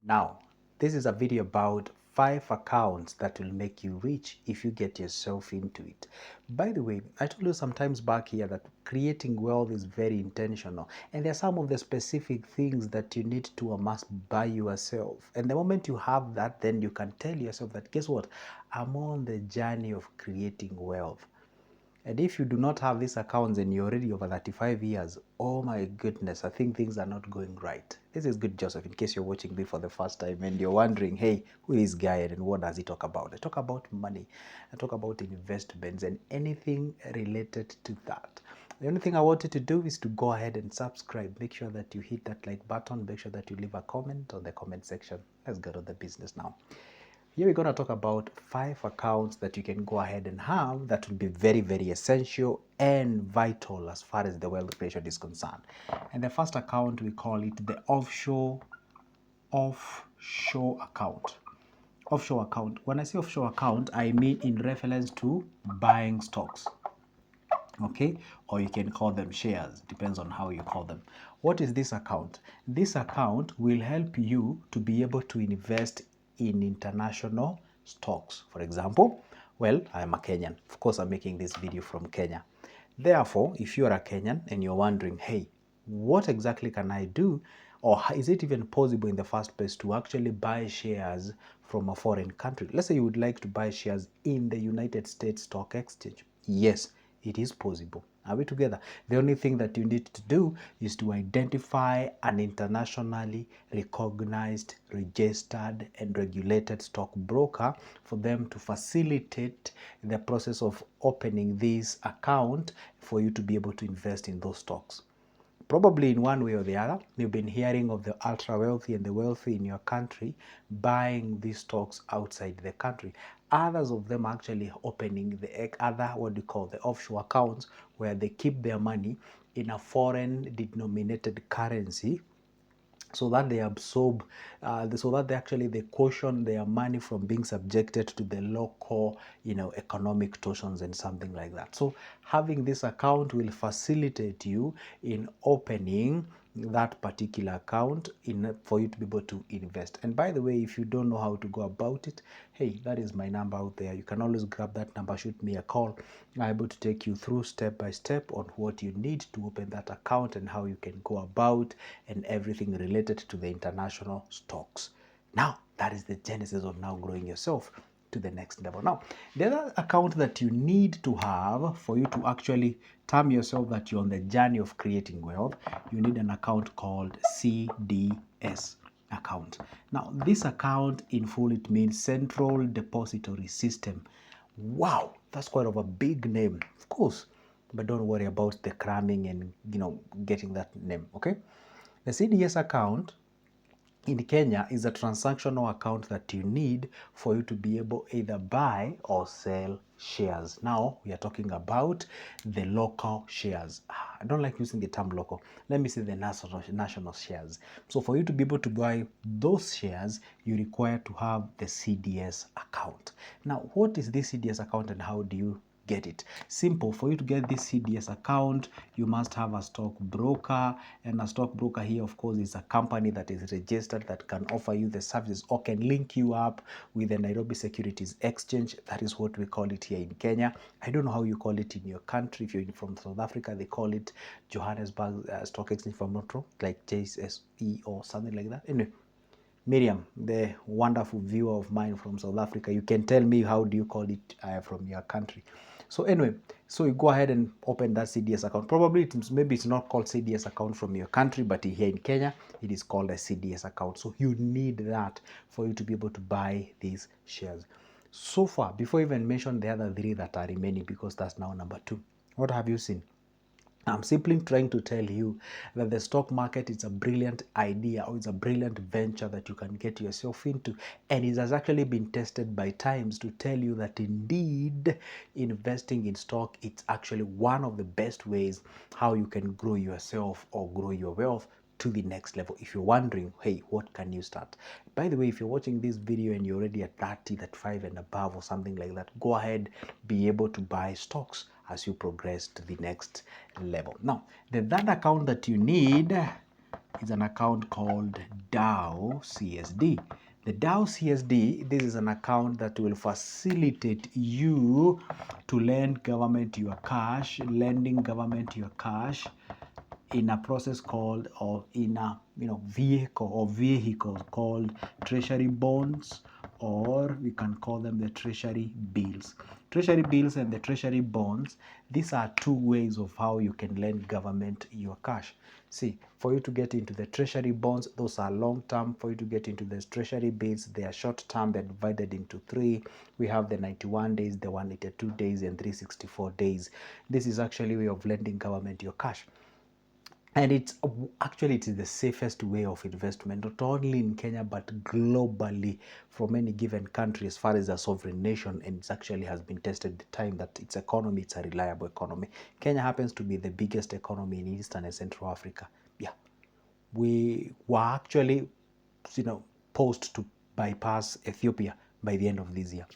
Now, this is a video about 5 accounts that will make you rich if you get yourself into it. By the way, I told you sometimes back here that creating wealth is very intentional, and there are some of the specific things that you need to amass by yourself. And the moment you have that, then you can tell yourself that, guess what? I'm on the journey of creating wealth. And if you do not have these accounts and you're already over 35 years, oh my goodness, I think things are not going right. This is good, Joseph, in case you're watching me for the first time and you're wondering, hey, who is this guy and what does he talk about? I talk about money, I talk about investments and anything related to that. The only thing I want you to do is to go ahead and subscribe. Make sure that you hit that like button. Make sure that you leave a comment on the comment section. Let's get on the business now. Here we're going to talk about 5 accounts that you can go ahead and have that will be very, very essential and vital as far as the wealth creation is concerned. And the first account, we call it the offshore account. Offshore account. When I say offshore account, I mean in reference to buying stocks. Okay, or you can call them shares, depends on how you call them. What is this account? This account will help you to be able to invest in international stocks. For example, well, I'm a Kenyan. Of course, I'm making this video from Kenya. Therefore, if you're a Kenyan and you're wondering, hey, what exactly can I do? Or is it even possible in the first place to actually buy shares from a foreign country? Let's say you would like to buy shares in the United States Stock Exchange. Yes, it is possible. Are we together? The only thing that you need to do is to identify an internationally recognized, registered, and regulated stockbroker for them to facilitate the process of opening this account for you to be able to invest in those stocks. Probably in one way or the other, you've been hearing of the ultra wealthy and the wealthy in your country buying these stocks outside the country. Others of them actually opening the other, what do you call, the offshore accounts, where they keep their money in a foreign denominated currency, so that they absorb, so that they caution their money from being subjected to the local, economic torsions and something like that. So having this account will facilitate you in opening that particular account for you to be able to invest. And by the way, if you don't know how to go about it, hey, that is my number out there. You can always grab that number, shoot me a call. I'm able to take you through step by step on what you need to open that account and how you can go about and everything related to the international stocks. Now, that is the genesis of now growing yourself to the next level. Now, the other account that you need to have for you to actually term yourself that you're on the journey of creating wealth, you need an account called CDS account. Now, this account in full, it means Central Depository System. Wow, that's quite of a big name, of course, but don't worry about the cramming and getting that name. Okay, the CDS account in Kenya is a transactional account that you need for you to be able either buy or sell shares. Now we are talking about the local shares. I don't like using the term local. Let me say the national shares. So for you to be able to buy those shares, you require to have the CDS account. Now, what is this CDS account and how do you get it? Simple. For you to get this CDS account, you must have a stockbroker, and a stockbroker here, of course, is a company that is registered that can offer you the services or can link you up with the Nairobi Securities Exchange. That is what we call it here in Kenya. I don't know how you call it in your country. If you're from South Africa, they call it Johannesburg Stock Exchange, if I'm not wrong, like JSE or something like that. Anyway, Miriam, the wonderful viewer of mine from South Africa, you can tell me how do you call it from your country. So anyway, so you go ahead and open that CDS account. Probably maybe it's not called CDS account from your country, but here in Kenya, it is called a CDS account. So you need that for you to be able to buy these shares. So far, before I even mention the other 3 that are remaining, because that's now number 2, what have you seen? I'm simply trying to tell you that the stock market is a brilliant idea, or it's a brilliant venture that you can get yourself into. And it has actually been tested by times to tell you that indeed investing in stock, it's actually one of the best ways how you can grow yourself or grow your wealth to the next level. If you're wondering, hey, what can you start? By the way, if you're watching this video and you're already at 30, 35 and above or something like that, go ahead, be able to buy stocks as you progress to the next level. Now, the third account that you need is an account called DowCSD. The DowCSD, this is an account that will facilitate you to lend government your cash, lending government your cash in a process called, or in a vehicle or vehicles called treasury bonds, or we can call them the treasury bills. Treasury bills and the treasury bonds, these are two ways of how you can lend government your cash. See, for you to get into the treasury bonds, those are long term. For you to get into the treasury bills, they are short term. They're divided into three. We have the 91 days, the 182 days, and 364 days. This is actually a way of lending government your cash. And it is the safest way of investment, not only in Kenya, but globally from any given country as far as a sovereign nation. And it actually has been tested the time that its economy, it's a reliable economy. Kenya happens to be the biggest economy in Eastern and Central Africa. Yeah, we were actually, poised to bypass Ethiopia by the end of this year.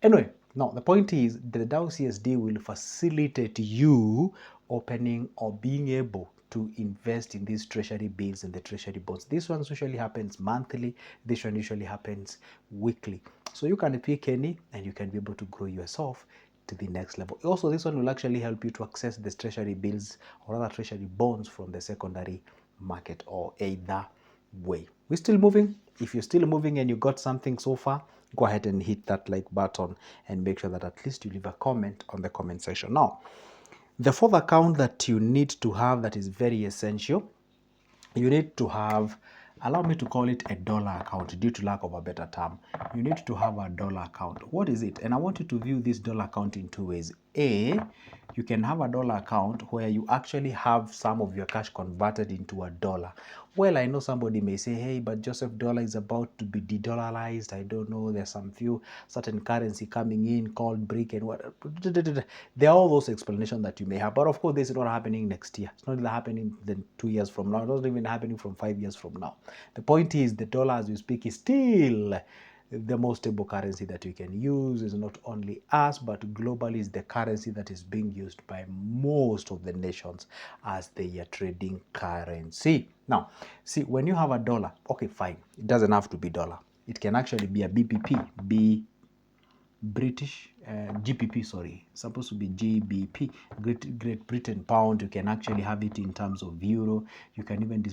Anyway, now the point is the DowCSD will facilitate you opening or being able to invest in these treasury bills and the treasury bonds. This one usually happens monthly. This one usually happens weekly. So you can pick any and you can be able to grow yourself to the next level. Also, this one will actually help you to access the treasury bills or other treasury bonds from the secondary market, or either way. We're still moving. If you're still moving and you got something so far, go ahead and hit that like button and make sure that at least you leave a comment on the comment section. Now, the fourth account that you need to have that is very essential, you need to have, allow me to call it a dollar account due to lack of a better term. You need to have a dollar account. What is it? And I want you to view this dollar account in two ways. A, you can have a dollar account where you actually have some of your cash converted into a dollar. Well, I know somebody may say, hey, but Joseph, dollar is about to be de-dollarized. I don't know. There's some few certain currency coming in called brick and what. There are all those explanations that you may have. But of course, this is not happening next year. It's not even happening then 2 years from now. It's not even happening from 5 years from now. The point is the dollar as we speak is still the most stable currency that we can use. Is not only us, but globally is the currency that is being used by most of the nations as their trading currency. Now, see, when you have a dollar, okay, fine. It doesn't have to be dollar. It can actually be a BPP, British GPP, sorry, it's supposed to be GBP, Great Britain pound. You can actually have it in terms of euro. You can even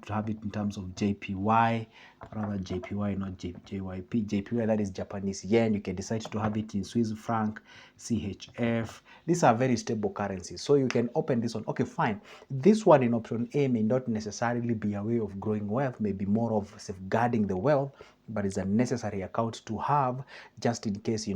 have it in terms of JPY, rather JPY, not JYP. JPY, that is Japanese yen. You can decide to have it in Swiss franc, CHF. These are very stable currencies, so you can open this one. Okay, fine. This one in option A may not necessarily be a way of growing wealth, maybe more of safeguarding the wealth, but it's a necessary account to have just in case,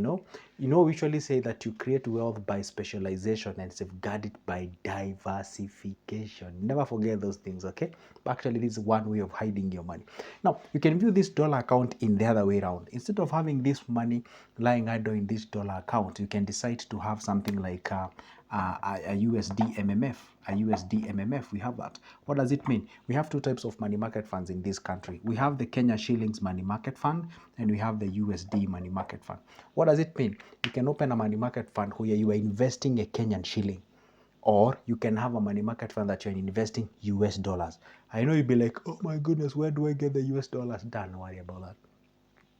we usually say that you create wealth by specialization and safeguard it by diversification. Never forget those things, okay? But actually, this is one way of hiding your money. Now, you can view this dollar account in the other way around. Instead of having this money lying idle in this dollar account, you can decide to have something like a USD MMF. A USD MMF, we have that. What does it mean? We have two types of money market funds in this country. We have the Kenya Shillings Money Market Fund and we have the USD Money Market Fund. What does it mean? You can open a money market fund where you are investing a Kenyan shilling, or you can have a money market fund that you're investing US dollars. I know you'll be like, oh my goodness, where do I get the US dollars? Don't worry about that.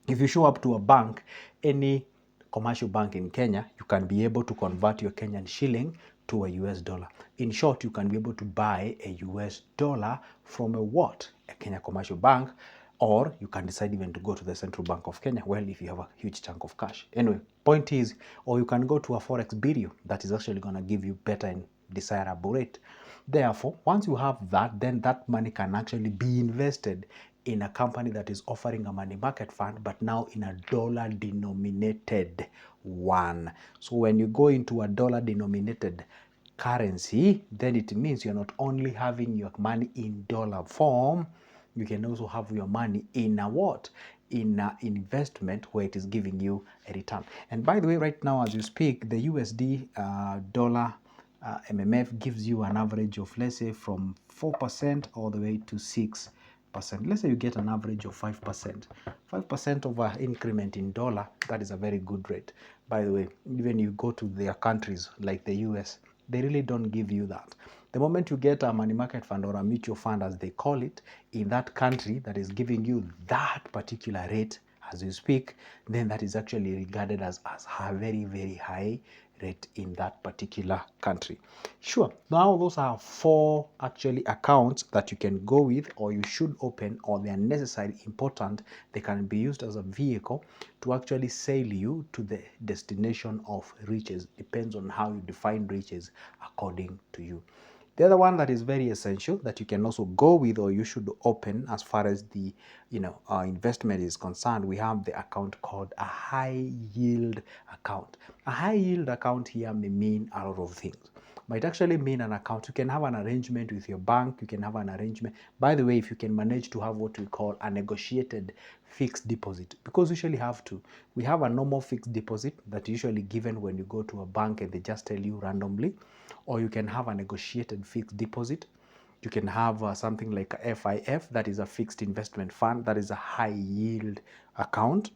If you show up to a bank, any commercial bank in Kenya, you can be able to convert your Kenyan shilling to a US dollar. In short, you can be able to buy a US dollar from a Kenya commercial bank, or you can decide even to go to the Central Bank of Kenya, well, if you have a huge chunk of cash. Anyway, point is, or you can go to a Forex bureau that is actually going to give you better and desirable rate. Therefore, once you have that, then that money can actually be invested in a company that is offering a money market fund, but now in a dollar denominated one. So when you go into a dollar denominated currency, then it means you're not only having your money in dollar form, you can also have your money in a what? In an investment where it is giving you a return. And by the way, right now as you speak, the USD dollar MMF gives you an average of, let's say, from 4% all the way to 6%. Let's say you get an average of 5%. 5% of an increment in dollar, that is a very good rate. By the way, even you go to their countries like the US, They really don't give you that. The moment you get a money market fund or a mutual fund, as they call it, in that country that is giving you that particular rate as you speak, then that is actually regarded as a very, very high rate in that particular country. Sure, now those are 4 actually accounts that you can go with, or you should open, or they are necessary, important. They can be used as a vehicle to actually sail you to the destination of riches. Depends on how you define riches according to you. The other one that is very essential that you can also go with, or you should open as far as the investment is concerned, we have the account called a high yield account. A high yield account here may mean a lot of things. Might actually mean an account. You can have an arrangement with your bank. You can have an arrangement. By the way, if you can manage to have what we call a negotiated fixed deposit, because we usually have to. We have a normal fixed deposit that is usually given when you go to a bank and they just tell you randomly, or you can have a negotiated fixed deposit. You can have something like a FIF, that is a fixed investment fund, that is a high yield account,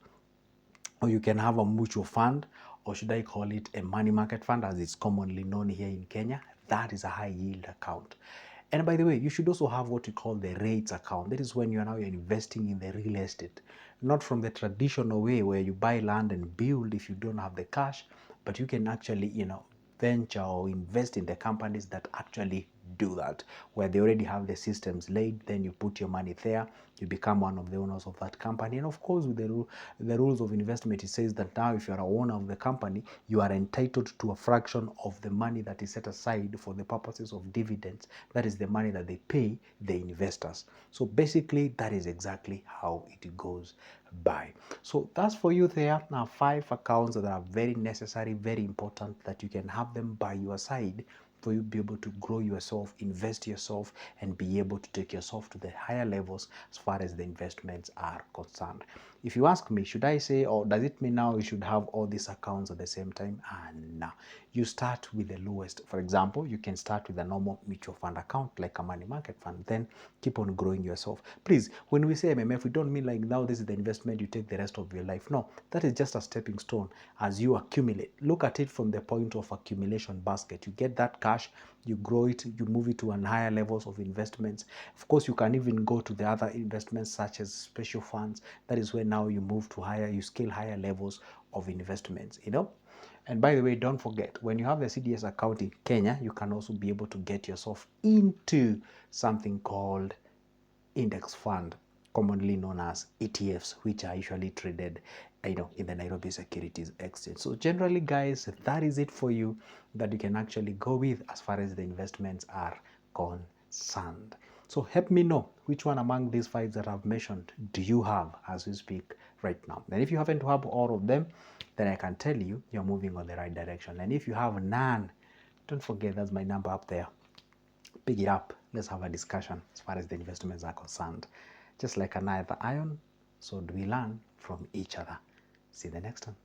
or you can have a mutual fund, or should I call it a money market fund as it's commonly known here in Kenya. That is a high yield account. And by the way, you should also have what we call the rates account. That is when you're investing in the real estate, not from the traditional way where you buy land and build if you don't have the cash, but you can actually, venture or invest in the companies that actually do that, where they already have the systems laid. Then you put your money there, you become one of the owners of that company. And of course, with the rules of investment, it says that now if you're an owner of the company, you are entitled to a fraction of the money that is set aside for the purposes of dividends. That is the money that they pay the investors. So basically, that is exactly how it goes by. So that's for you there. Now 5 accounts that are very necessary, very important, that you can have them by your side for you to be able to grow yourself, invest yourself, and be able to take yourself to the higher levels as far as the investments are concerned. If you ask me, should I say, or does it mean now you should have all these accounts at the same time? No. You start with the lowest. For example, you can start with a normal mutual fund account like a money market fund, then keep on growing yourself. Please, when we say MMF, we don't mean like now this is the investment you take the rest of your life. No, that is just a stepping stone as you accumulate. Look at it from the point of accumulation basket. You get that cash, you grow it, you move it to higher levels of investments. Of course, you can even go to the other investments such as special funds. That is where now you move to you scale higher levels of investments, And by the way, don't forget, when you have the CDS account in Kenya, you can also be able to get yourself into something called index fund, commonly known as ETFs, which are usually traded in the Nairobi Securities Exchange. So generally, guys, that is it for you that you can actually go with as far as the investments are concerned. So help me know which one among these 5 that I've mentioned do you have as we speak right now. And if you haven't have all of them, then I can tell you you're moving on the right direction. And if you have none, don't forget that's my number up there. Pick it up. Let's have a discussion as far as the investments are concerned. Just like an iron, so do we learn from each other. See you the next time.